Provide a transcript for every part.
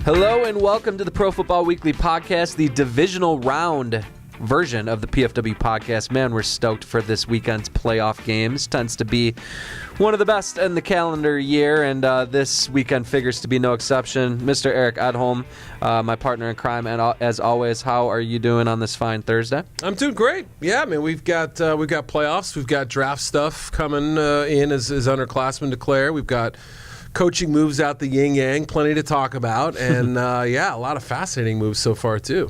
Hello and welcome to the Pro Football Weekly Podcast, the divisional round version of the PFW Podcast. Man, we're stoked for this weekend's playoff games. Tends to be one of the best in the calendar year, and this weekend figures to be no exception. Mr. Eric Edholm, my partner in crime, and as always, how are you doing on this fine Thursday? I'm doing great. Yeah, man, we've got playoffs, we've got draft stuff coming in as underclassmen declare. We've got coaching moves out the yin-yang, plenty to talk about, and a lot of fascinating moves so far too.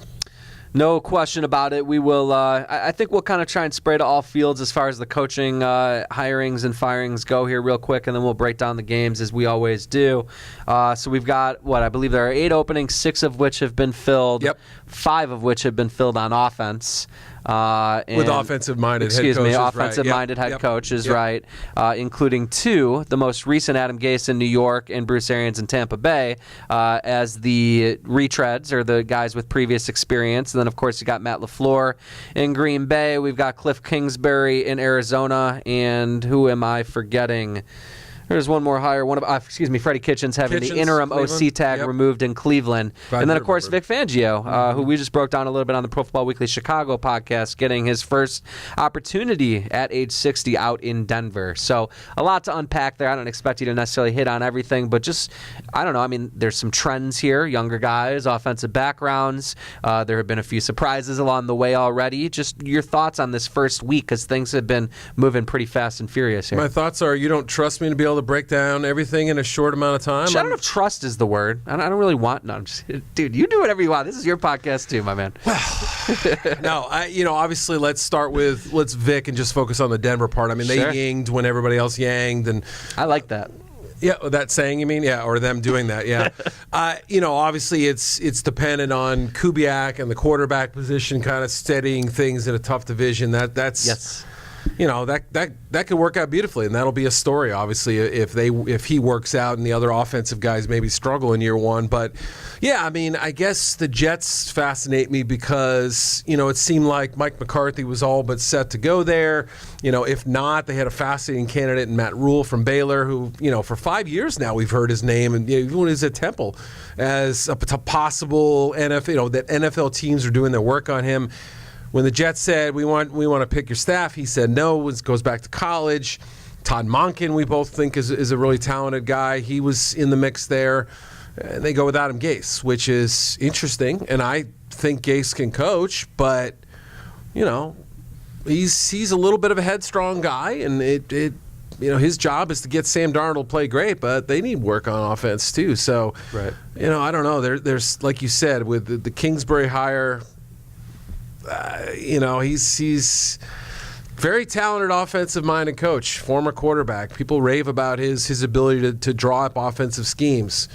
No question about it. We will. I think we'll kind of try and spray to all fields as far as the coaching hirings and firings go here real quick, and then we'll break down the games as we always do. So we've got, I believe there are 8 openings, 6 of which have been filled, 5 of which have been filled on offense. With offensive-minded head coaches. Offensive-minded head coaches, right, including 2, the most recent Adam Gase in New York and Bruce Arians in Tampa Bay as the retreads, or the guys with previous experience. And then, of course, you got Matt LaFleur in Green Bay. We've got Cliff Kingsbury in Arizona. And who am I forgetting? There's one more hire. Freddie Kitchens having the interim Cleveland. OC tag removed in Cleveland. And then, of course, Vic Fangio, who we just broke down a little bit on the Pro Football Weekly Chicago podcast, getting his first opportunity at age 60 out in Denver. So a lot to unpack there. I don't expect you to necessarily hit on everything, but just, I don't know. I mean, there's some trends here. Younger guys, offensive backgrounds. There have been a few surprises along the way already. Just your thoughts on this first week, because things have been moving pretty fast and furious here. My thoughts are, you don't trust me to be able to break down everything in a short amount of time. I don't know if trust is the word. I don't really want. No, I'm just, dude. You do whatever you want. This is your podcast too, my man. Obviously, let's Vic and just focus on the Denver part. I mean, they yinged when everybody else yanged, and I like that. Yeah, that saying, you mean? Yeah, or them doing that, yeah. Obviously it's dependent on Kubiak and the quarterback position kind of steadying things in a tough division. That's yes. That could work out beautifully, and that'll be a story, obviously, if he works out and the other offensive guys maybe struggle in year one. But, yeah, I mean, I guess the Jets fascinate me because, it seemed like Mike McCarthy was all but set to go there. If not, they had a fascinating candidate in Matt Rule from Baylor who, for 5 years now we've heard his name, and even when he was at Temple, as a possible NFL, that NFL teams are doing their work on him. When the Jets said, we want to pick your staff, he said no, goes back to college. Todd Monken, we both think, is a really talented guy. He was in the mix there. And they go with Adam Gase, which is interesting. And I think Gase can coach, but, he's a little bit of a headstrong guy. And his job is to get Sam Darnold to play great, but they need work on offense too. So, right. I don't know. There's, like you said, with the Kingsbury hire, he's very talented offensive-minded coach, former quarterback. People rave about his ability to draw up offensive schemes.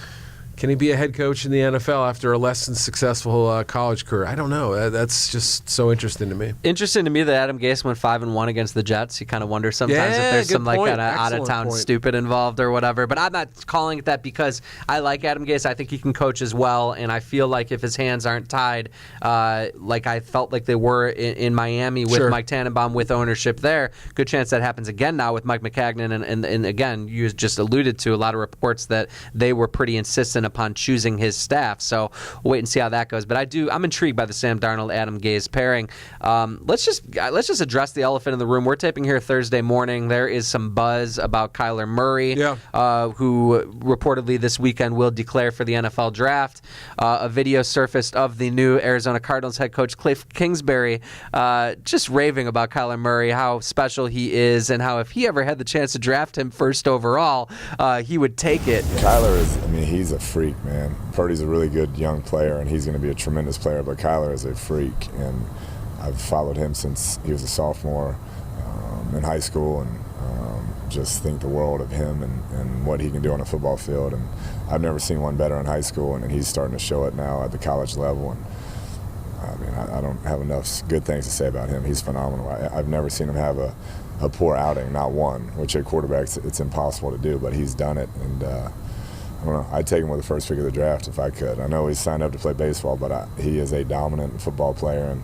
Can he be a head coach in the NFL after a less than successful college career? I don't know. That's just so interesting to me. Interesting to me that Adam Gase went 5-1 against the Jets. You kind of wonder sometimes if there's some kind of out-of-town stupid involved or whatever. But I'm not calling it that because I like Adam Gase. I think he can coach as well, and I feel like if his hands aren't tied, like I felt like they were in Miami with Mike Tannenbaum with ownership there, good chance that happens again now with Mike McCagnon. And again, you just alluded to a lot of reports that they were pretty insistent upon choosing his staff. So we'll wait and see how that goes. But I'm intrigued by the Sam Darnold-Adam Gase pairing. Let's just address the elephant in the room. We're taping here Thursday morning. There is some buzz about Kyler Murray, who reportedly this weekend will declare for the NFL draft. A video surfaced of the new Arizona Cardinals head coach Cliff Kingsbury just raving about Kyler Murray, how special he is, and how if he ever had the chance to draft him first overall, he would take it. Kyler he's a freak, man. Purdy's a really good young player, and he's going to be a tremendous player, but Kyler is a freak, and I've followed him since he was a sophomore in high school, and just think the world of him and what he can do on a football field. And I've never seen one better in high school, and he's starting to show it now at the college level. And I don't have enough good things to say about him. He's phenomenal. I've never seen him have a poor outing, not one, which at quarterbacks it's impossible to do, but he's done it. And I don't know. I'd take him with the first pick of the draft if I could. I know he's signed up to play baseball, but he is a dominant football player, and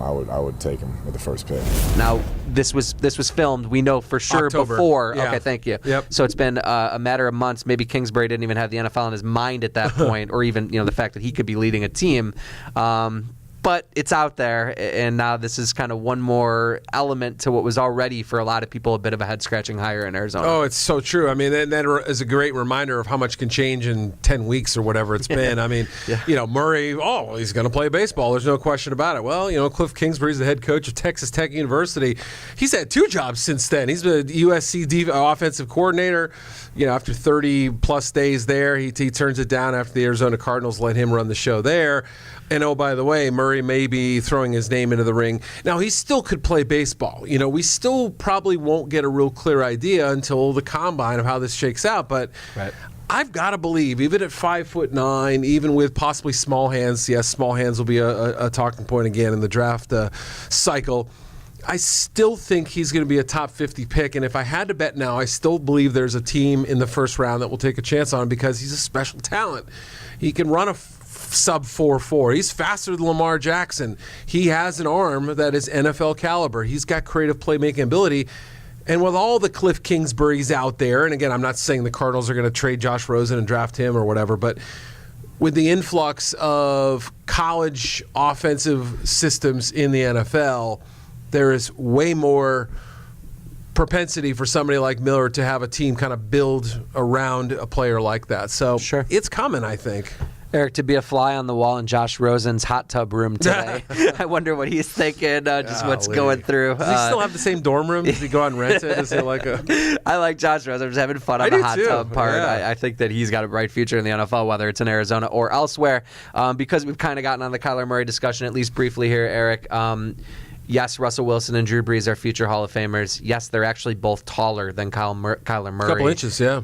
I would take him with the first pick. Now, this was filmed, we know for sure, October. before. Yeah. Okay, thank you. Yep. So it's been a matter of months. Maybe Kingsbury didn't even have the NFL in his mind at that point, or even the fact that he could be leading a team. But it's out there, and now this is kind of one more element to what was already, for a lot of people, a bit of a head-scratching hire in Arizona. Oh, it's so true. I mean, that is a great reminder of how much can change in 10 weeks or whatever it's been. I mean, Murray, he's going to play baseball. There's no question about it. Well, Cliff Kingsbury's the head coach of Texas Tech University. He's had 2 jobs since then. He's been USC offensive coordinator. After 30-plus days there, he turns it down after the Arizona Cardinals let him run the show there. And, oh, by the way, Murray may be throwing his name into the ring. Now, he still could play baseball. We still probably won't get a real clear idea until the combine of how this shakes out. But I've got to believe, even at 5'9", even with possibly small hands, yes, small hands will be a talking point again in the draft cycle, I still think he's going to be a top 50 pick. And if I had to bet now, I still believe there's a team in the first round that will take a chance on him because he's a special talent. He can run a sub 4.4. He's faster than Lamar Jackson. He has an arm that is NFL caliber. He's got creative playmaking ability. And with all the Cliff Kingsburys out there, and again, I'm not saying the Cardinals are going to trade Josh Rosen and draft him or whatever, but with the influx of college offensive systems in the NFL, there is way more propensity for somebody like Miller to have a team kind of build around a player like that. So It's coming, I think. Eric, to be a fly on the wall in Josh Rosen's hot tub room today. I wonder what he's thinking, what's going through. Does he still have the same dorm room? Does he go and rent it? Is it like a... I like Josh Rosen. I'm just having fun on the hot tub part. Yeah. I think that he's got a bright future in the NFL, whether it's in Arizona or elsewhere. Because we've kind of gotten on the Kyler Murray discussion, at least briefly here, Eric. Yes, Russell Wilson and Drew Brees are future Hall of Famers. Yes, they're actually both taller than Kyler Murray. A couple inches, yeah.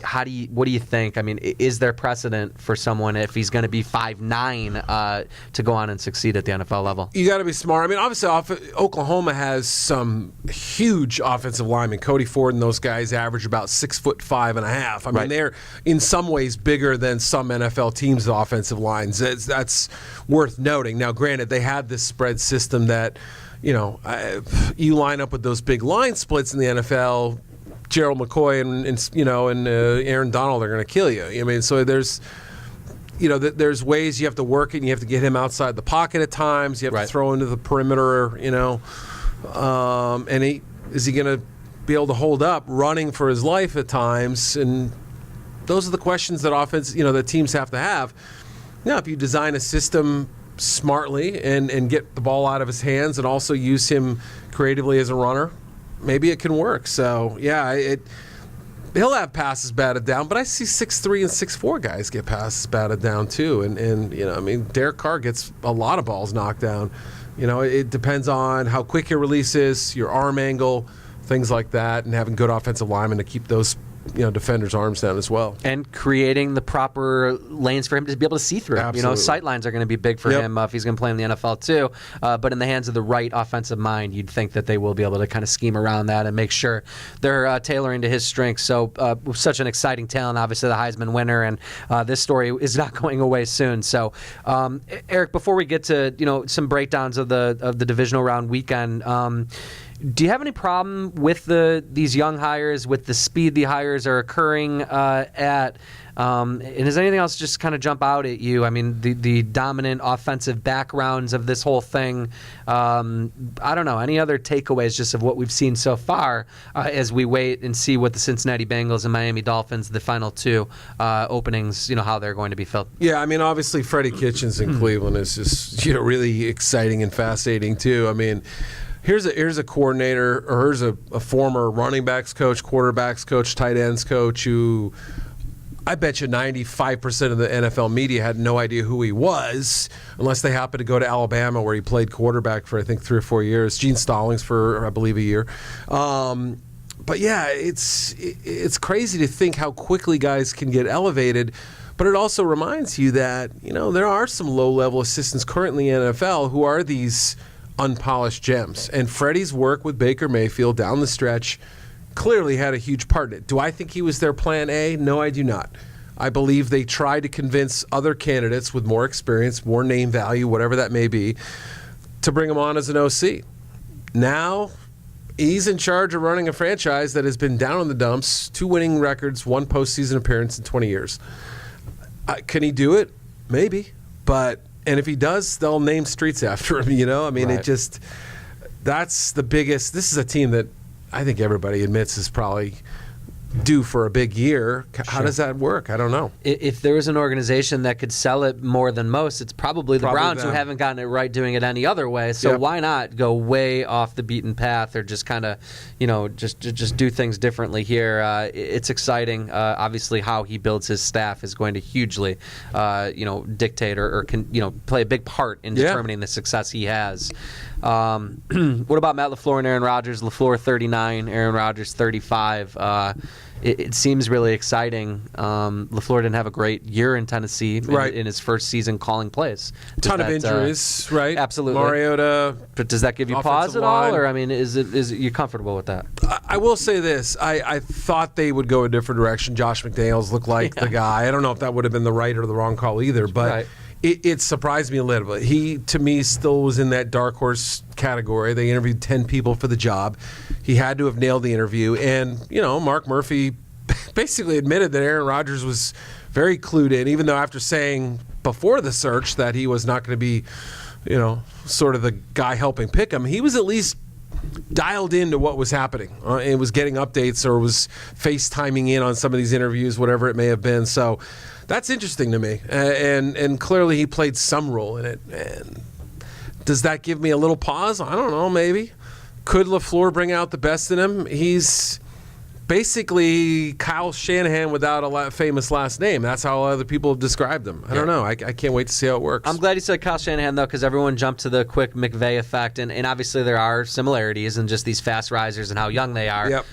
What do you think? I mean, is there precedent for someone, if he's going to be 5'9", to go on and succeed at the NFL level? You got to be smart. I mean, obviously, Oklahoma has some huge offensive linemen. Cody Ford and those guys average about 6'5.5". I mean, they're in some ways bigger than some NFL teams' offensive lines. That's worth noting. Now, granted, they had this spread system that, you line up with those big line splits in the NFL, Gerald McCoy and Aaron Donald are going to kill you. I mean, so there's ways you have to work it, and you have to get him outside the pocket at times. You have to throw into the perimeter, and is he going to be able to hold up running for his life at times? And those are the questions that that teams have to have. Now, if you design a system smartly and get the ball out of his hands and also use him creatively as a runner, maybe it can work. So, he'll have passes batted down, but I see 6'3" and 6'4" guys get passes batted down too. And Derek Carr gets a lot of balls knocked down. It depends on how quick your release is, your arm angle, things like that, and having good offensive linemen to keep those defenders' arms down as well. And creating the proper lanes for him to be able to see through. Absolutely. Sight lines are going to be big for him if he's going to play in the NFL too. But in the hands of the right offensive mind, you'd think that they will be able to kind of scheme around that and make sure they're tailoring to his strengths. So such an exciting talent, obviously the Heisman winner, and this story is not going away soon. So, Eric, before we get to some breakdowns of the divisional round weekend, do you have any problem with these young hires, with the speed the hires are occurring at? And does anything else just kind of jump out at you? I mean, the dominant offensive backgrounds of this whole thing. I don't know. Any other takeaways just of what we've seen so far as we wait and see what the Cincinnati Bengals and Miami Dolphins, the final two openings, how they're going to be filled? Yeah, I mean, obviously Freddie Kitchens in Cleveland is just really exciting and fascinating too. I mean, here's a coordinator, or here's a former running backs coach, quarterbacks coach, tight ends coach who I bet you 95% of the NFL media had no idea who he was unless they happened to go to Alabama where he played quarterback for, I think, 3 or 4 years. Gene Stallings for, I believe, a year. But, yeah, it's crazy to think how quickly guys can get elevated. But it also reminds you that, there are some low-level assistants currently in the NFL who are these unpolished gems. And Freddie's work with Baker Mayfield down the stretch clearly had a huge part in it. Do I think he was their plan A? No, I do not. I believe they tried to convince other candidates with more experience, more name value, whatever that may be, to bring him on as an OC. Now he's in charge of running a franchise that has been down in the dumps, 2 winning records, 1 postseason appearance in 20 years. Can he do it? Maybe. And if he does, they'll name streets after him, I mean, right. It just, that's the biggest. This is a team that I think everybody admits is probably due for a big year. How does that work? I don't know. If there was an organization that could sell it more than most, it's probably the Browns, who haven't gotten it right doing it any other way. So why not go way off the beaten path, or just kind of, just do things differently here? It's exciting. Obviously, how he builds his staff is going to hugely, dictate or play a big part in determining the success he has. What about Matt LaFleur and Aaron Rodgers? LaFleur 39, Aaron Rodgers 35. It seems really exciting. LaFleur didn't have a great year in Tennessee in his first season calling plays. Ton of injuries, right? Absolutely. Mariota. But does that give you pause at all, or is you comfortable with that? I will say this: I thought they would go a different direction. Josh McDaniels looked like the guy. I don't know if that would have been the right or the wrong call either, but. It surprised me a little bit. He, to me, still was in that dark horse category. They interviewed 10 people for the job. He had to have nailed the interview. And, Mark Murphy basically admitted that Aaron Rodgers was very clued in, even though after saying before the search that he was not going to be, sort of the guy helping pick him, he was at least dialed into what was happening. It was getting updates or was FaceTiming in on some of these interviews, whatever it may have been. So that's interesting to me. And clearly he played some role in it. And does that give me a little pause? I don't know, maybe. Could LaFleur bring out the best in him? He's basically Kyle Shanahan without a famous last name. That's how other people have described him. I don't know. I can't wait to see how it works. I'm glad you said Kyle Shanahan, though, because everyone jumped to the quick McVay effect. And obviously there are similarities in just these fast risers and how young they are. Yep.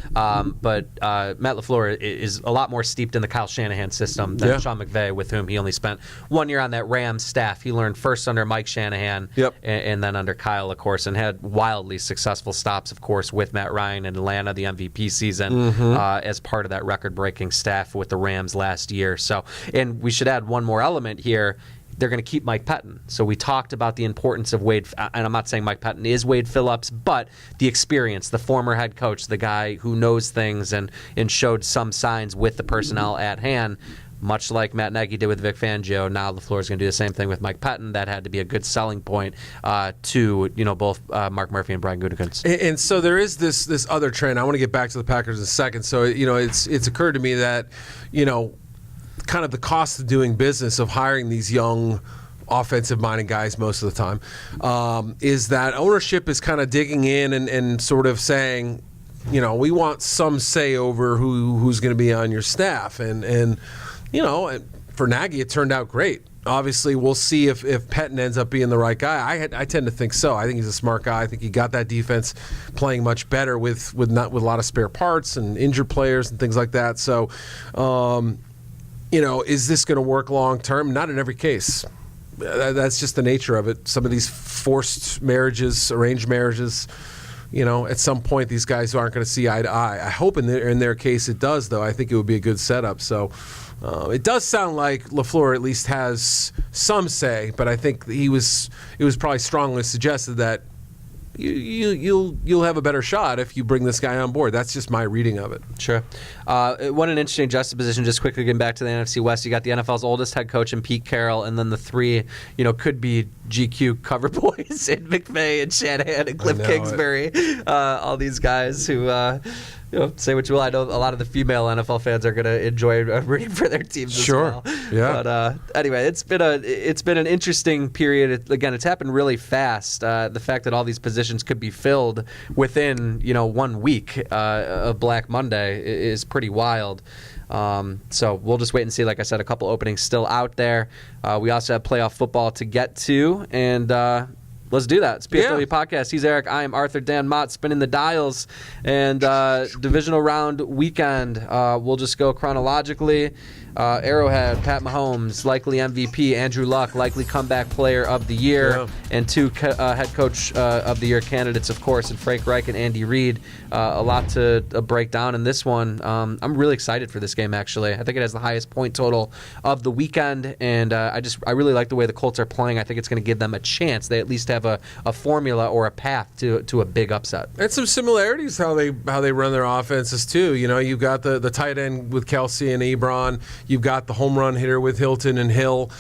But Matt LaFleur is a lot more steeped in the Kyle Shanahan system than Sean McVay, with whom he only spent 1 year on that Rams staff. He learned first under Mike Shanahan and then under Kyle, of course, and had wildly successful stops, of course, with Matt Ryan in Atlanta, the MVP season. As part of that record-breaking staff with the Rams last year. So, and we should add one more element here. They're going to keep Mike Pettin. So we talked about the importance of Wade, and I'm not saying Mike Pettin is Wade Phillips, but the experience, the former head coach, the guy who knows things and showed some signs with the personnel at hand. Much like Matt Nagy did with Vic Fangio, now LaFleur is going to do the same thing with Mike Pettin. That had to be a good selling point to both Mark Murphy and Brian Gutekunst. And so there is this other trend. I want to get back to the Packers in a second. So it's occurred to me that kind of the cost of doing business of hiring these young offensive-minded guys most of the time is that ownership is kind of digging in and sort of saying, we want some say over who's going to be on your staff and. For Nagy, it turned out great. Obviously, we'll see if Pettin ends up being the right guy. I tend to think so. I think he's a smart guy. I think he got that defense playing much better with a lot of spare parts and injured players and things like that. So, is this going to work long term? Not in every case. That's just the nature of it. Some of these forced marriages, arranged marriages. At some point, these guys aren't going to see eye to eye. I hope in their case it does, though. I think it would be a good setup. So it does sound like LaFleur at least has some say, but I think it was probably strongly suggested that you'll have a better shot if you bring this guy on board. That's just my reading of it. Sure. What an interesting juxtaposition. Just quickly getting back to the NFC West, you got the NFL's oldest head coach in Pete Carroll, and then the three, could be GQ cover boys in McVay and Shanahan and Cliff Kingsbury. All these guys who. Say what you will. I know a lot of the female NFL fans are going to enjoy rooting for their teams as well. Yeah. But anyway, it's been an interesting period. Again, it's happened really fast. The fact that all these positions could be filled within 1 week of Black Monday is pretty wild. So we'll just wait and see. Like I said, a couple openings still out there. We also have playoff football to get to, and let's do that. It's PFW Podcast. He's Eric. I am Arthur. Dan Mott spinning the dials. And divisional round weekend. We'll just go chronologically. Arrowhead, Pat Mahomes, likely MVP. Andrew Luck, likely comeback player of the year. Yeah. And two head coach of the year candidates, of course, and Frank Reich and Andy Reid. A lot to break down in this one. I'm really excited for this game, actually. I think it has the highest point total of the weekend. And I really like the way the Colts are playing. I think it's going to give them a chance. They at least have have a formula or a path to a big upset. And some similarities how they run their offenses too. You've got the tight end with Kelsey and Ebron. You've got the home run hitter with Hilton and Hill.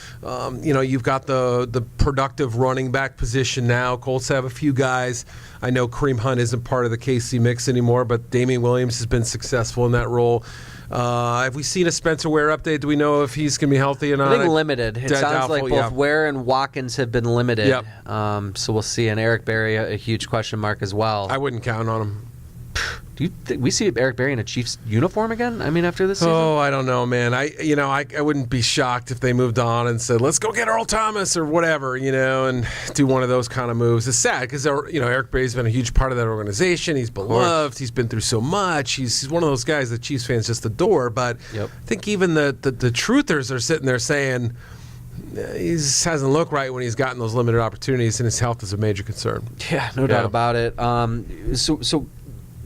You've got the productive running back position now. Colts have a few guys. I know Kareem Hunt isn't part of the KC mix anymore, but Damian Williams has been successful in that role. Have we seen a Spencer Ware update? Do we know if he's going to be healthy or not? I think limited. It sounds like both Ware and Watkins have been limited. Yep. So we'll see. And Eric Berry, a huge question mark as well. I wouldn't count on him. Do you think we see Eric Berry in a Chiefs uniform again? I mean, after this season? Oh, I don't know, man. I wouldn't be shocked if they moved on and said, let's go get Earl Thomas or whatever, and do one of those kind of moves. It's sad because, Eric Berry's been a huge part of that organization. He's beloved. He's been through so much. He's one of those guys that Chiefs fans just adore. But I think even the truthers are sitting there saying, he hasn't looked right when he's gotten those limited opportunities, and his health is a major concern. Yeah, no doubt about it. So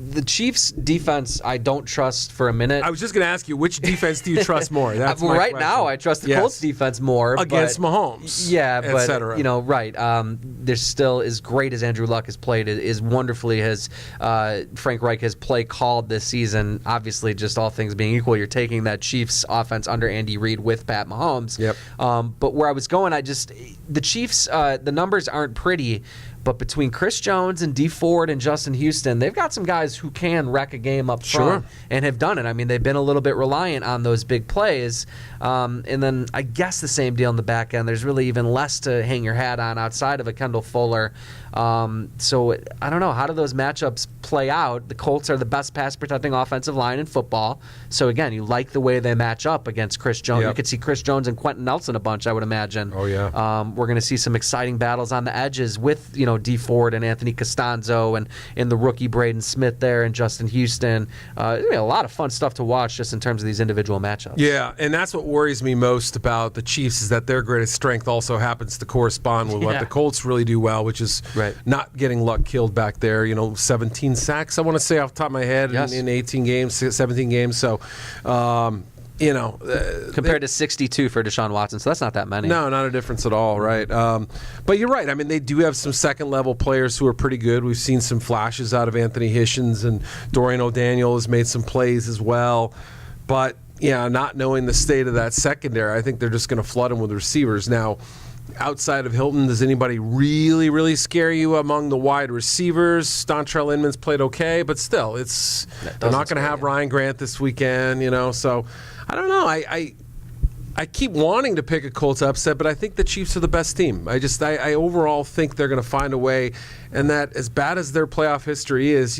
the Chiefs' defense, I don't trust for a minute. I was just going to ask you, which defense do you trust more? That's my right question. Now, I trust the Colts defense more against Mahomes. Yeah, but cetera. Right. There's still, as great as Andrew Luck has played, as wonderfully as Frank Reich has play called this season. Obviously, just all things being equal, you're taking that Chiefs offense under Andy Reid with Pat Mahomes. Yep. But where I was going, the Chiefs, the numbers aren't pretty. But between Chris Jones and Dee Ford and Justin Houston, they've got some guys who can wreck a game up front and have done it. I mean, they've been a little bit reliant on those big plays. And then I guess the same deal in the back end. There's really even less to hang your hat on outside of a Kendall Fuller. So I don't know. How do those matchups play out? The Colts are the best pass-protecting offensive line in football. So, again, you like the way they match up against Chris Jones. Yep. You could see Chris Jones and Quentin Nelson a bunch, I would imagine. Oh, yeah. We're going to see some exciting battles on the edges with, Dee Ford and Anthony Costanzo and the rookie Braden Smith there and Justin Houston. A lot of fun stuff to watch just in terms of these individual matchups. Yeah, and that's what worries me most about the Chiefs is that their greatest strength also happens to correspond with what the Colts really do well, which is not getting Luck killed back there. 17 sacks, I want to say off the top of my head, in 18 games, 17 games. So, compared to 62 for Deshaun Watson, so that's not that many. No, not a difference at all, right? But you're right. I mean, they do have some second-level players who are pretty good. We've seen some flashes out of Anthony Hitchens, and Dorian O'Daniel has made some plays as well. But, not knowing the state of that secondary, I think they're just going to flood them with receivers. Now, outside of Hilton, does anybody really, really scare you among the wide receivers? Dontrell Inman's played okay, but still, they're not going to have Ryan Grant this weekend, so I don't know. I keep wanting to pick a Colts upset, but I think the Chiefs are the best team. I overall think they're going to find a way, and that as bad as their playoff history is,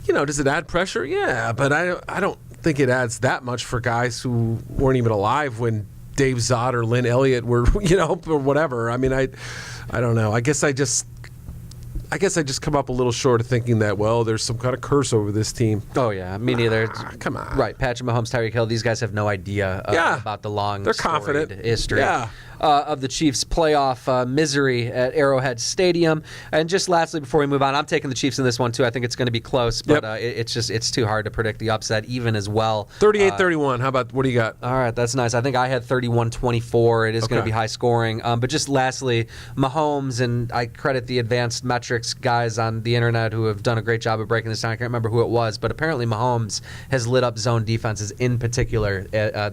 does it add pressure? Yeah, but I don't think it adds that much for guys who weren't even alive when Dave Zott or Lynn Elliott were, or whatever. I mean, I don't know. I guess I just come up a little short of thinking that, there's some kind of curse over this team. Oh, yeah. Me neither. Come on. Right. Patrick Mahomes, Tyreek Hill, these guys have no idea about the long they're confident history of the Chiefs' playoff misery at Arrowhead Stadium. And just lastly, before we move on, I'm taking the Chiefs in this one, too. I think it's going to be close, but it's too hard to predict the upset even as well. 38-31. How about, what do you got? All right, that's nice. I think I had 31-24. It is going to be high scoring. But just lastly, Mahomes, and I credit the advanced metrics guys on the internet who have done a great job of breaking this down. I can't remember who it was, but apparently Mahomes has lit up zone defenses in particular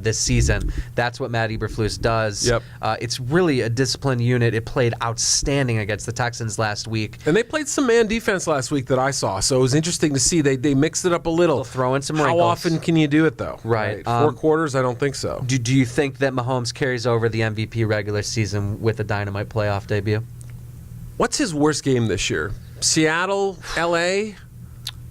this season. That's what Matt Eberflus does. Yep. It's really a disciplined unit. It played outstanding against the Texans last week. And they played some man defense last week that I saw, so it was interesting to see. They mixed it up a little. They'll throw in some wrinkles. How often can you do it, though? Right. 4 quarters? I don't think so. Do you think that Mahomes carries over the MVP regular season with a dynamite playoff debut? What's his worst game this year? Seattle, L.A.?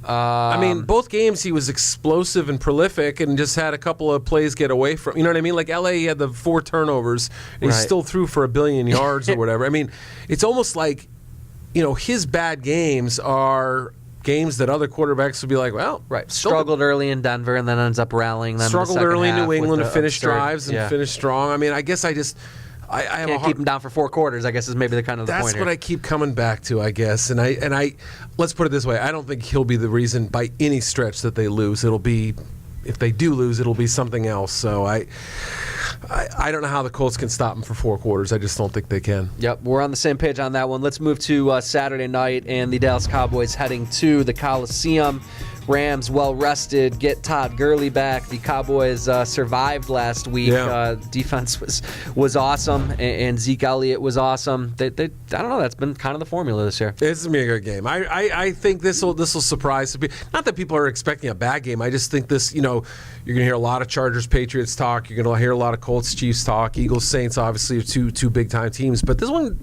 I mean, both games he was explosive and prolific and just had a couple of plays get away from. You know what I mean? Like L.A., he had the 4 turnovers, and he still threw for 1 billion yards or whatever. I mean, it's almost like, his bad games are games that other quarterbacks would be like, struggled early in Denver and then ends up rallying them. Struggled early in New England to finish drives and finish strong. I mean, I guess I can't keep him down for 4 quarters, I guess, is maybe the point here. That's what I keep coming back to, I guess. And I let's put it this way. I don't think he'll be the reason by any stretch that they lose. It'll be, if they do lose, it'll be something else. So I don't know how the Colts can stop them for 4 quarters. I just don't think they can. Yep, we're on the same page on that one. Let's move to Saturday night and the Dallas Cowboys heading to the Coliseum. Rams well rested, get Todd Gurley back. The Cowboys survived last week. Yeah. Defense was awesome, and Zeke Elliott was awesome. They I don't know. That's been kind of the formula this year. It's gonna be a good game. I think this will surprise people. Not that people are expecting a bad game. I just think this. You're gonna hear a lot of Chargers Patriots talk. You're gonna hear a lot of Colts Chiefs talk. Eagles Saints obviously are two big time teams, but this one.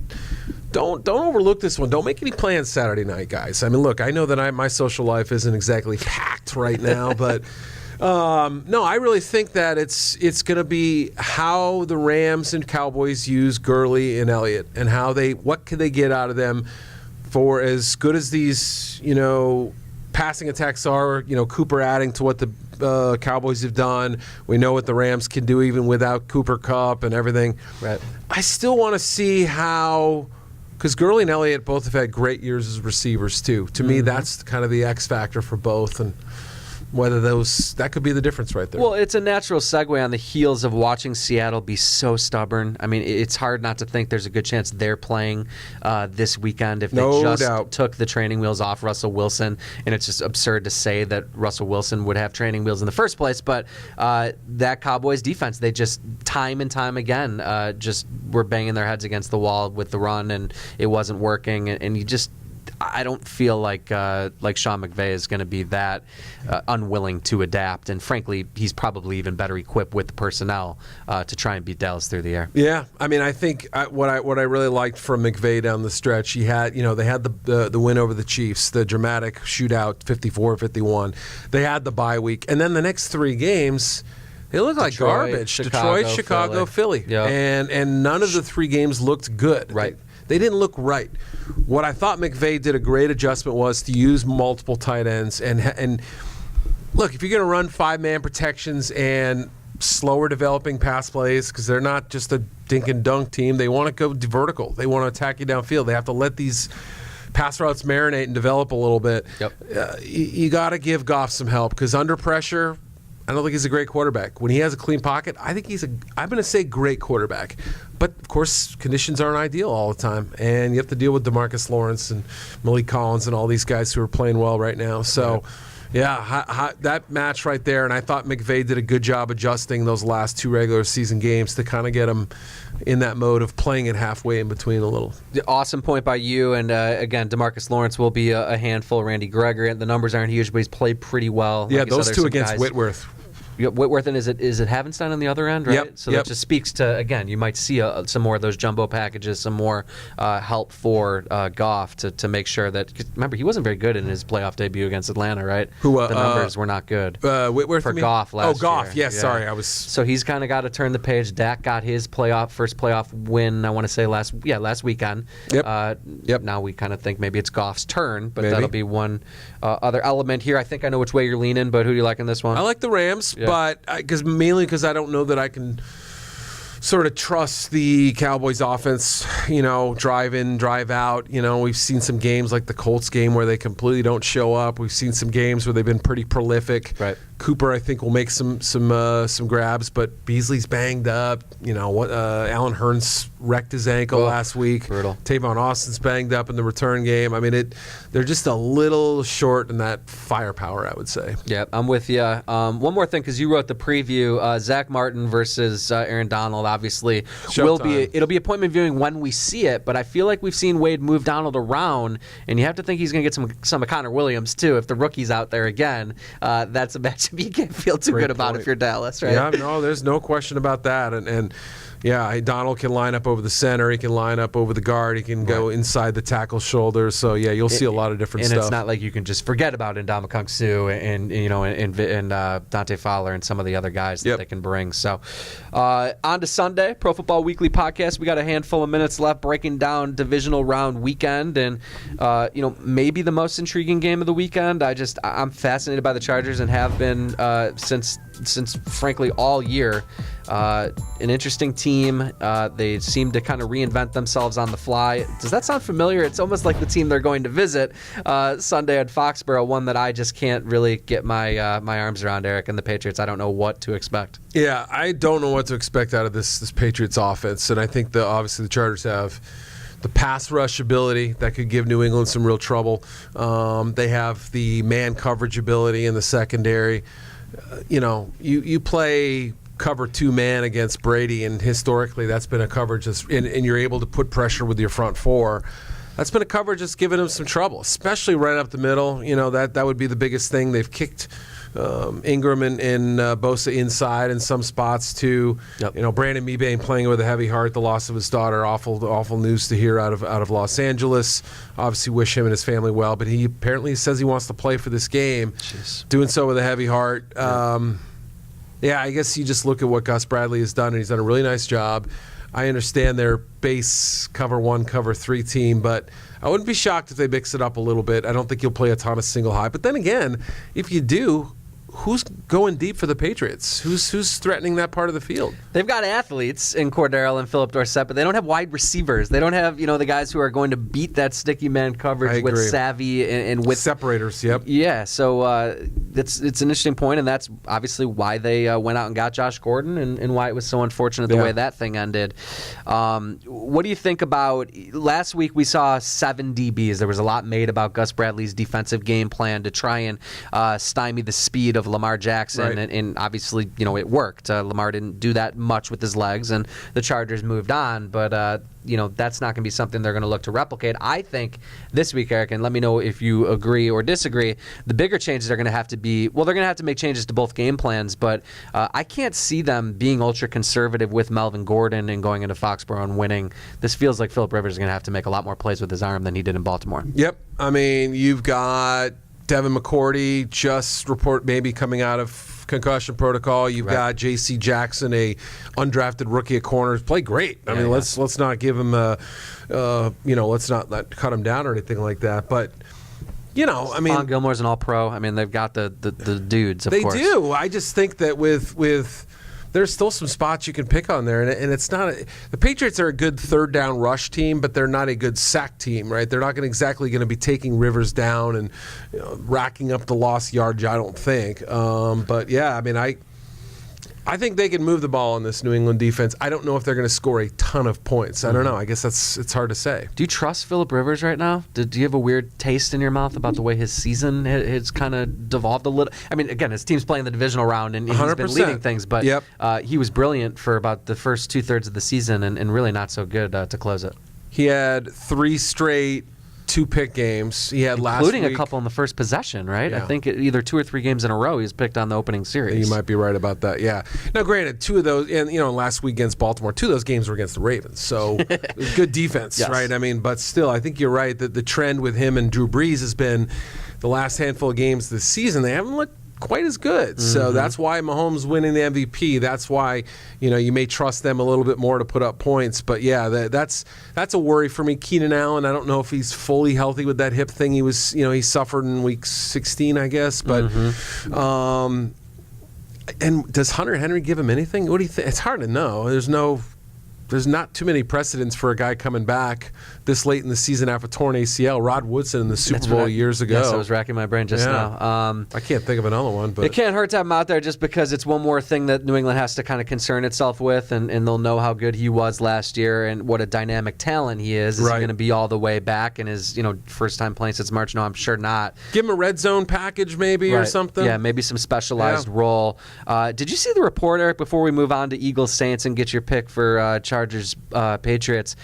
Don't overlook this one. Don't make any plans Saturday night, guys. I mean, look, I know that my social life isn't exactly packed right now, but no, I really think that it's going to be how the Rams and Cowboys use Gurley and Elliott, and what can they get out of them for as good as these passing attacks are. Cooper adding to what the Cowboys have done. We know what the Rams can do even without Cooper Kupp and everything. Right. I still want to see how. Because Gurley and Elliott both have had great years as receivers, too. To me, that's kind of the X factor for both. And whether that could be the difference right there. Well, it's a natural segue on the heels of watching Seattle be so stubborn. I mean, it's hard not to think there's a good chance they're playing this weekend if they took the training wheels off Russell Wilson. And it's just absurd to say that Russell Wilson would have training wheels in the first place. But that Cowboys defense, they just time and time again just were banging their heads against the wall with the run, and it wasn't working. And you just... I don't feel like Sean McVay is going to be that unwilling to adapt, and frankly, he's probably even better equipped with the personnel to try and beat Dallas through the air. Yeah, I mean, I think what I really liked from McVay down the stretch, they had the win over the Chiefs, the dramatic shootout, 54-51. They had the bye week, and then the next 3 games. They look like garbage. Detroit, Chicago, Philly. Yep. And none of the 3 games looked good. Right. They didn't look right. What I thought McVay did a great adjustment was to use multiple tight ends. And look, if you're going to run 5-man protections and slower developing pass plays, because they're not just a dink and dunk team, they want to go vertical. They want to attack you downfield. They have to let these pass routes marinate and develop a little bit. Yep. You got to give Goff some help, because under pressure, I don't think he's a great quarterback. When he has a clean pocket, I think I'm going to say great quarterback. But, of course, conditions aren't ideal all the time. And you have to deal with DeMarcus Lawrence and Malik Collins and all these guys who are playing well right now. So, that match right there. And I thought McVay did a good job adjusting those last 2 regular season games to kind of get them in that mode of playing it halfway in between a little. Awesome point by you. And, again, DeMarcus Lawrence will be a handful. Randy Gregory, the numbers aren't huge, but he's played pretty well. Yeah, those 2 against Whitworth. Whitworth, and is it Havenstein on the other end, right? Yep, so that just speaks to, again, you might see some more of those jumbo packages, some more help for Goff to make sure that, remember, he wasn't very good in his playoff debut against Atlanta, right? The numbers were not good. Whitworth for Goff last year. Oh, Goff, yes, sorry. So he's kind of got to turn the page. Dak got his first playoff win, I want to say last weekend. Yep. Now we kind of think maybe it's Goff's turn, but that'll be one other element here. I think I know which way you're leaning, but who do you like in this one? I like the Rams. Yeah. But mainly because I don't know that I can sort of trust the Cowboys offense, drive in, drive out. We've seen some games like the Colts game where they completely don't show up. We've seen some games where they've been pretty prolific. Right. Cooper, I think, will make some grabs, but Beasley's banged up. Alan Hearns wrecked his ankle last week. Brutal. Tavon Austin's banged up in the return game. I mean, they're just a little short in that firepower, I would say. Yeah, I'm with you. One more thing, because you wrote the preview, Zach Martin versus Aaron Donald. Obviously, it'll be appointment viewing when we see it. But I feel like we've seen Wade move Donald around, and you have to think he's going to get some of Connor Williams too. If the rookie's out there again, that's a matchup you can't feel too good about if you're Dallas, right? Yeah, no, there's no question about that. And yeah, Donald can line up over the center. He can line up over the guard. He can go inside the tackle's shoulder. So yeah, you'll see a lot of different stuff. And it's not like you can just forget about Ndamukong Suh and Dante Fowler and some of the other guys that they can bring. So on to Sunday, Pro Football Weekly podcast. We got a handful of minutes left, breaking down divisional round weekend, and maybe the most intriguing game of the weekend. I'm fascinated by the Chargers and have been since frankly all year. An interesting team. They seem to kind of reinvent themselves on the fly. Does that sound familiar? It's almost like the team they're going to visit Sunday at Foxborough, one that I just can't really get my my arms around, Eric, and the Patriots. I don't know what to expect. Yeah, I don't know what to expect out of this Patriots offense, and I think obviously the Chargers have the pass rush ability that could give New England some real trouble. They have the man coverage ability in the secondary. You play cover 2-man against Brady, and historically that's been a coverage and you're able to put pressure with your front four. That's been a coverage that's given him some trouble, especially right up the middle. That would be the biggest thing. They've kicked Ingram and Bosa inside in some spots too. Yep. Brandon Mebane playing with a heavy heart. The loss of his daughter, awful news to hear out of Los Angeles. Obviously, wish him and his family well. But he apparently says he wants to play for this game. Jeez. Doing so with a heavy heart. Yeah, I guess you just look at what Gus Bradley has done, and he's done a really nice job. I understand their base cover 1, cover 3 team, but I wouldn't be shocked if they mix it up a little bit. I don't think you'll play a ton of single high. But then again, if you do, who's going deep for the Patriots? Who's threatening that part of the field? They've got athletes in Cordero and Phillip Dorsett, but they don't have wide receivers. They don't have the guys who are going to beat that sticky man coverage with savvy and with separators. Yep. Yeah. So it's an interesting point, and that's obviously why they went out and got Josh Gordon, and why it was so unfortunate the way that thing ended. What do you think about last week? We saw 7 DBs. There was a lot made about Gus Bradley's defensive game plan to try and stymie the speed of Lamar Jackson, right. and obviously, it worked. Lamar didn't do that much with his legs, and the Chargers moved on, but that's not going to be something they're going to look to replicate. I think this week, Eric, and let me know if you agree or disagree, the bigger changes are going to have to be, they're going to have to make changes to both game plans, but I can't see them being ultra-conservative with Melvin Gordon and going into Foxborough and winning. This feels like Phillip Rivers is going to have to make a lot more plays with his arm than he did in Baltimore. Yep. I mean, you've got Devin McCourty just maybe coming out of concussion protocol. You've got J.C. Jackson, a undrafted rookie at corners, played great. I mean, let's not give him let's not cut him down or anything like that. But I mean, Stephon Gilmore's an All-Pro. I mean, they've got the dudes. Of course. They do. I just think that with there's still some spots you can pick on there, and it's not the Patriots are a good third down rush team, but they're not a good sack team, right? They're not exactly going to be taking Rivers down and racking up the lost yardage, I don't think. But yeah, I mean, I think they can move the ball in this New England defense. I don't know if they're going to score a ton of points. I don't know. I guess it's hard to say. Do you trust Phillip Rivers right now? Do you have a weird taste in your mouth about the way his season has kind of devolved a little? I mean, again, his team's playing the divisional round, and he's 100%. Been leading things, but he was brilliant for about the first 2/3 of the season and really not so good to close it. He had 3 straight 2-pick games. He had including last week. A couple in the first possession, right? Yeah. I think either 2 or 3 games in a row he was picked on the opening series. You might be right about that. Yeah. Now, granted, 2 of those, and last week against Baltimore, 2 of those games were against the Ravens. So good defense, right? I mean, but still, I think you're right that the trend with him and Drew Brees has been the last handful of games this season. They haven't looked quite as good. So that's why Mahomes winning the MVP. That's why you may trust them a little bit more to put up points. But yeah, that's a worry for me. Keenan Allen, I don't know if he's fully healthy with that hip thing. He was he suffered in week 16, I guess. But and does Hunter Henry give him anything? What do you think? It's hard to know. There's not too many precedents for a guy coming back this late in the season after torn ACL. Rod Woodson in the Super Bowl years ago. Yes, I was racking my brain just now. I can't think of another one. But it can't hurt to have him out there just because it's one more thing that New England has to kind of concern itself with, and they'll know how good he was last year and what a dynamic talent he is. Is he going to be all the way back in his first time playing since March? No, I'm sure not. Give him a red zone package maybe or something. Yeah, maybe some specialized role. Did you see the report, Eric, before we move on to Eagles Saints and get your pick for Chargers Patriots?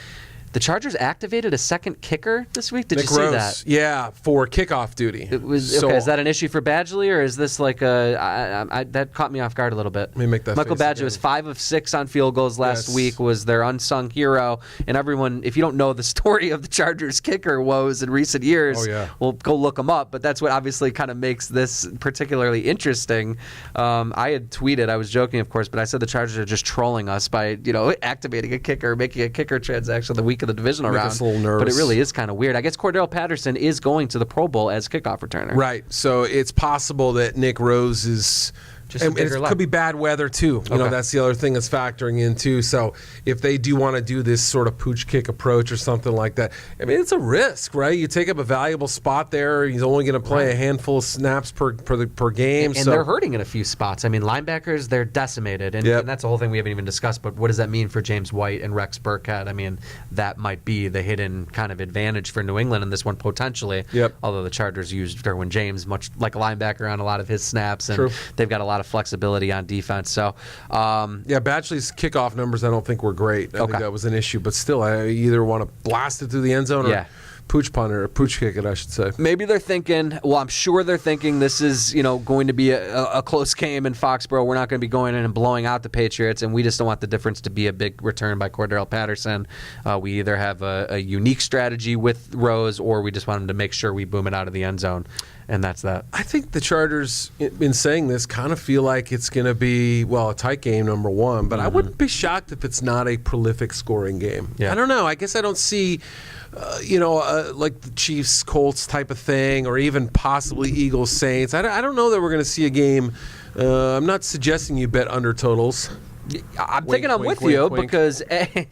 The Chargers activated a second kicker this week. Did you see that? Yeah, for kickoff duty. It was okay. Is that an issue for Badgley, or is this like that caught me off guard a little bit? Let me make that. Michael Badgley was 5 of 6 on field goals last week. Was their unsung hero, and everyone. If you don't know the story of the Chargers kicker woes in recent years, well, go look him up. But that's what obviously kind of makes this particularly interesting. I had tweeted, I was joking, of course, but I said the Chargers are just trolling us by activating a kicker, making a kicker transaction the week of the divisional round. Us a little nervous. But it really is kind of weird. I guess Cordell Patterson is going to the Pro Bowl as kickoff returner. Right. So it's possible that Nick Rose is And it could be bad weather, too. You know, that's the other thing that's factoring in, too. So if they do want to do this sort of pooch kick approach or something like that, I mean, it's a risk, right? You take up a valuable spot there. He's only going to play a handful of snaps per game. And they're hurting in a few spots. I mean, linebackers, they're decimated. And that's the whole thing we haven't even discussed. But what does that mean for James White and Rex Burkhead? I mean, that might be the hidden kind of advantage for New England in this one potentially. Although the Chargers used Derwin James much like a linebacker on a lot of his snaps. And they've got a lot of flexibility on defense. So, Badgley's kickoff numbers I don't think were great. I think that was an issue. But still, I either want to blast it through the end zone or pooch punt or pooch kick it, I should say. Maybe they're thinking, well, I'm sure they're thinking this is, going to be a close game in Foxborough. We're not going to be going in and blowing out the Patriots, and we just don't want the difference to be a big return by Cordarrelle Patterson. We either have a unique strategy with Rose, or we just want them to make sure we boom it out of the end zone. And that's that. I think the Chargers, in saying this, kind of feel like it's going to be, a tight game, number one. But I wouldn't be shocked if it's not a prolific scoring game. I don't know. I guess I don't see, like the Chiefs-Colts type of thing, or even possibly Eagles-Saints. I don't know that we're going to see a game. I'm not suggesting you bet under totals. I'm thinking I'm with you because like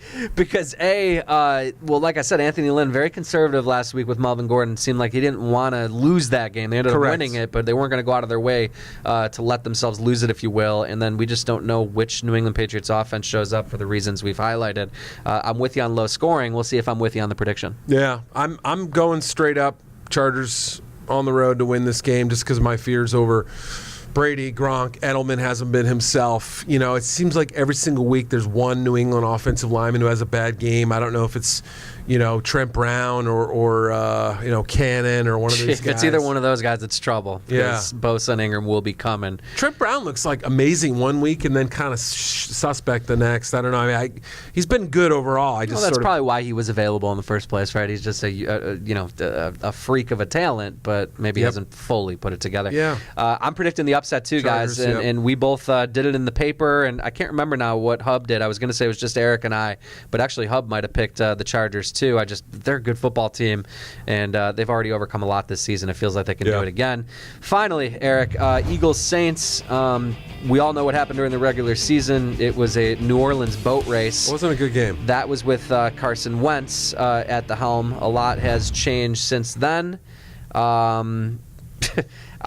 I said, Anthony Lynn, very conservative last week with Melvin Gordon. Seemed like he didn't want to lose that game. They ended up winning it, but they weren't going to go out of their way to let themselves lose it, if you will. And then we just don't know which New England Patriots offense shows up for the reasons we've highlighted. I'm with you on low scoring. We'll see if I'm with you on the prediction. Yeah, I'm going straight up Chargers on the road to win this game just because my fears over Brady, Gronk, Edelman hasn't been himself. It seems like every single week there's one New England offensive lineman who has a bad game. I don't know if it's, Trent Brown or Cannon or one of these guys. It's either one of those guys that's trouble. Because Bosa and Ingram will be coming. Trent Brown looks like amazing one week and then kind of suspect the next. I don't know. I mean, he's been good overall. That's probably why he was available in the first place, right? He's just a freak of a talent, but maybe hasn't fully put it together. Yeah. I'm predicting the upset too, Chargers, guys, and we both did it in the paper, and I can't remember now what Hub did. I was going to say it was just Eric and I, but actually Hub might have picked the Chargers too. They're a good football team, and they've already overcome a lot this season. It feels like they can do it again. Finally, Eric, Eagles-Saints. We all know what happened during the regular season. It was a New Orleans boat race. It wasn't a good game. That was with Carson Wentz at the helm. A lot has changed since then.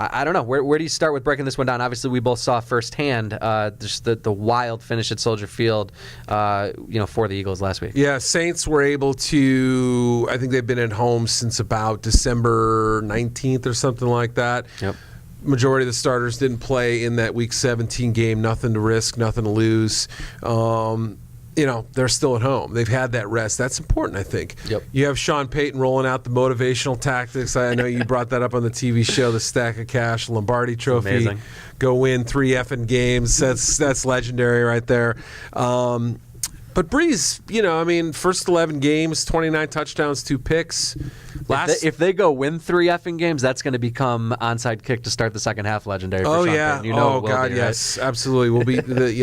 I don't know. Where do you start with breaking this one down? Obviously, we both saw firsthand just the wild finish at Soldier Field, for the Eagles last week. Yeah, Saints were able to. I think they've been at home since about December 19th or something like that. Yep. Majority of the starters didn't play in that Week 17 game. Nothing to risk, nothing to lose. They're still at home. They've had that rest. That's important, I think. Yep. You have Sean Payton rolling out the motivational tactics. I know you brought that up on the TV show, the Stack of Cash, Lombardi Trophy. Amazing. Go win 3 effing games. That's legendary right there. But Breeze, first 11 games, 29 touchdowns, 2 picks. If they go win 3 effing games, that's going to become onside kick to start the second half legendary. For Sean Payton. Yes, absolutely. We'll be the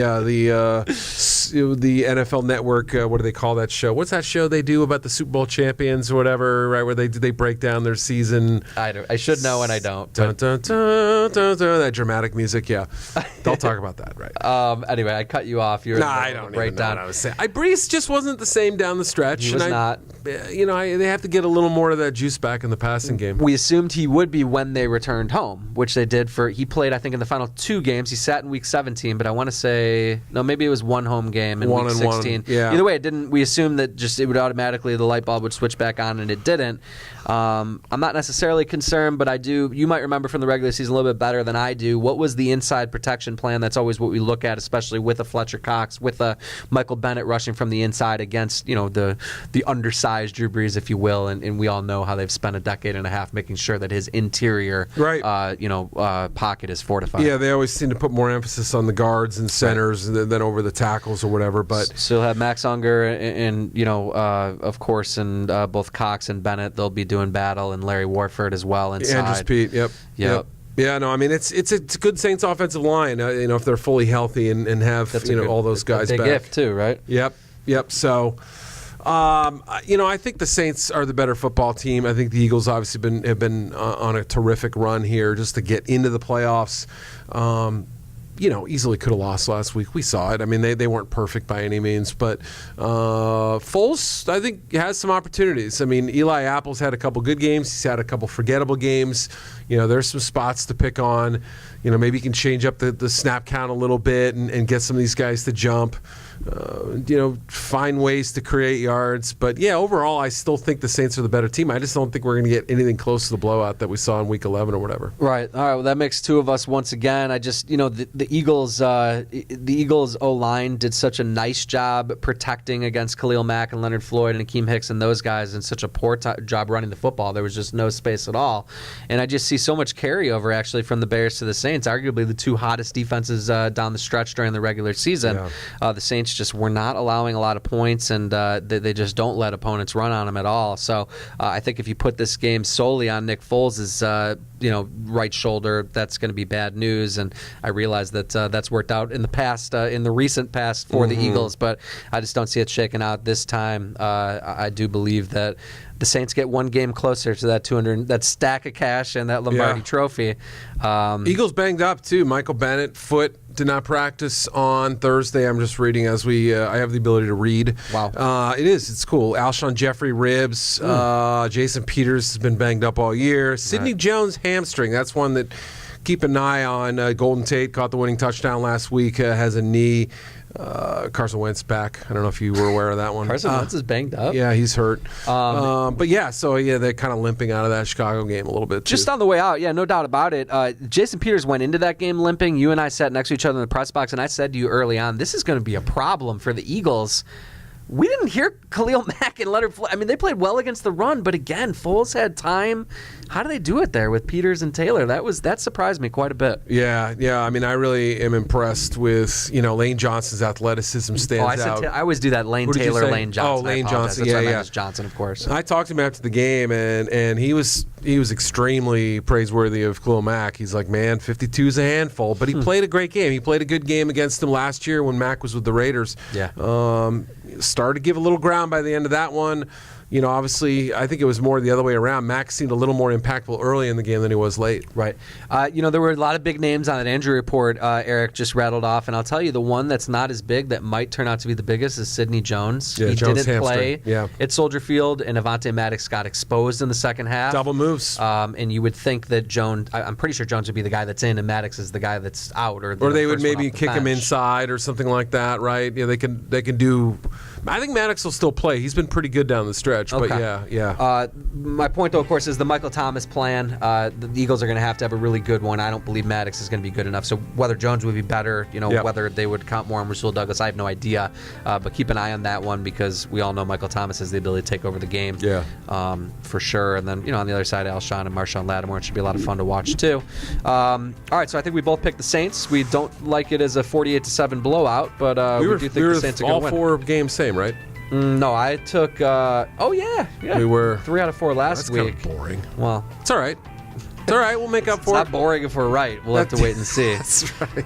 NFL Network. What do they call that show? What's that show they do about the Super Bowl champions or whatever? Right, where they break down their season. I should know and I don't. Dun, dun, dun, dun, dun, that dramatic music. Yeah, they'll talk about that. Right. Anyway, I cut you off. I don't even know what I was saying. Breeze just wasn't the same down the stretch. He was not. They have to get a little more of that juice back in the passing game. We assumed he would be when they returned home, which they did. He played, I think, in the final 2 games. He sat in Week 17, but I want to say, no, maybe it was one home game in Week 16. Yeah. Either way, it didn't. We assumed that just it would automatically, the light bulb would switch back on, and it didn't. I'm not necessarily concerned, but I do. You might remember from the regular season a little bit better than I do. What was the inside protection plan? That's always what we look at, especially with a Fletcher Cox, with a Michael Bennett rushing from the inside against the undersized Drew Brees, if you will, and we all know how they've spent a decade and a half making sure that his interior pocket is fortified. Yeah, they always seem to put more emphasis on the guards and centers than over the tackles or whatever. But still have Max Unger and of course, and both Cox and Bennett, they'll be doing battle, and Larry Warford as well inside. Andrews Pete, yep. Yeah, no, I mean it's a good Saints offensive line. If they're fully healthy and have all those guys big back. Gift too, right? Yep. So, I think the Saints are the better football team. I think the Eagles obviously have been on a terrific run here just to get into the playoffs. easily could have lost last week. We saw it. I mean, they weren't perfect by any means, but Foles, I think, has some opportunities. I mean, Eli Apple's had a couple good games. He's had a couple forgettable games. There's some spots to pick on. Maybe you can change up the snap count a little bit and get some of these guys to jump. Find ways to create yards. But, yeah, overall, I still think the Saints are the better team. I just don't think we're going to get anything close to the blowout that we saw in Week 11 or whatever. Right. All right. Well, that makes two of us once again. I just, the Eagles O-line did such a nice job protecting against Khalil Mack and Leonard Floyd and Akeem Hicks and those guys, and such a poor job running the football. There was just no space at all. And I just see so much carryover, actually, from the Bears to the Saints, arguably the two hottest defenses down the stretch during the regular season. Yeah. The Saints just were not allowing a lot of points, and they just don't let opponents run on them at all. So I think if you put this game solely on Nick Foles' right shoulder, that's going to be bad news. And I realize that that's worked out in the past, in the recent past for the Eagles, but I just don't see it shaking out this time. I do believe that the Saints get one game closer to that stack of cash and that Lombardi trophy. Eagles banged up too. Michael Bennett, foot, did not practice on Thursday. I'm just reading as I have the ability to read. Wow. It's cool. Alshon Jeffrey, ribs. Jason Peters has been banged up all year. Sidney Jones, hamstring. That's one that keep an eye on. Golden Tate caught the winning touchdown last week, has a knee. Carson Wentz back. I don't know if you were aware of that one. Carson Wentz is banged up. Yeah, he's hurt. But yeah, so yeah, they're kind of limping out of that Chicago game a little bit too. Just on the way out, yeah, no doubt about it. Jason Peters went into that game limping. You and I sat next to each other in the press box, and I said to you early on, this is going to be a problem for the Eagles. We didn't hear Khalil Mack and Leonard Floyd. I mean, they played well against the run, but again, Foles had time. How do they do it there with Peters and Taylor? That surprised me quite a bit. Yeah. I mean, I really am impressed with Lane Johnson's athleticism stands out. I always do that. Lane Taylor, Lane Johnson. Oh, Lane Johnson. That's Johnson, of course. I talked to him after the game, and he was extremely praiseworthy of Khalil Mack. He's like, man, 52 is a handful, but he played a great game. He played a good game against him last year when Mack was with the Raiders. Yeah. Started to give a little ground by the end of that one. Obviously, I think it was more the other way around. Mack seemed a little more impactful early in the game than he was late. Right. There were a lot of big names on that injury report Eric just rattled off, and I'll tell you the one that's not as big that might turn out to be the biggest is Sidney Jones. Yeah, he Jones didn't hamstring. play at Soldier Field, and Avonte Maddox got exposed in the second half. Double moves. And you would think that Jones, I'm pretty sure Jones would be the guy that's in, and Maddox is the guy that's out. Or they would maybe kick him inside or something like that, right? Yeah, they can do. I think Maddox will still play. He's been pretty good down the stretch, but yeah. My point, though, of course, is the Michael Thomas plan. The Eagles are going to have a really good one. I don't believe Maddox is going to be good enough. So whether Jones would be better, whether they would count more on Rasul Douglas, I have no idea. But keep an eye on that one because we all know Michael Thomas has the ability to take over the game. Yeah. For sure. And then, on the other side, Alshon and Marshawn Lattimore. It should be a lot of fun to watch, too. All right, so I think we both picked the Saints. We don't like it as a 48-7 blowout, but we do think the Saints are going to win. All four games same, right? No, I took. We were 3 out of 4 last week. That's kind of boring. Well, it's all right. It's all right. We'll make up for it. It's not boring if we're right. We'll have to wait and see. That's right.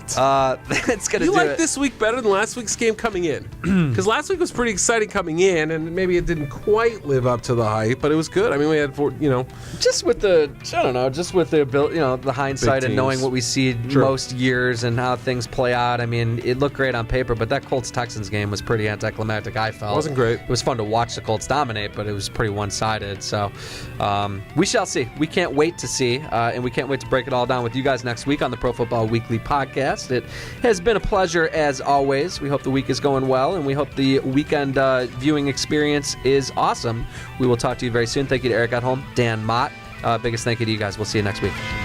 It's gonna. You like this week better than last week's game coming in? Because last week was pretty exciting coming in, and maybe it didn't quite live up to the hype, but it was good. I mean, we had just with the ability, the hindsight and knowing what we see most years and how things play out. I mean, it looked great on paper, but that Colts-Texans game was pretty anticlimactic. I felt it wasn't great. It was fun to watch the Colts dominate, but it was pretty one-sided. So we shall see. We can't wait to see. And we can't wait to break it all down with you guys next week on the Pro Football Weekly podcast. It has been a pleasure as always. We hope the week is going well, and we hope the weekend viewing experience is awesome. We will talk to you very soon. Thank you to Eric Edholm, Dan Mott. Biggest thank you to you guys. We'll see you next week.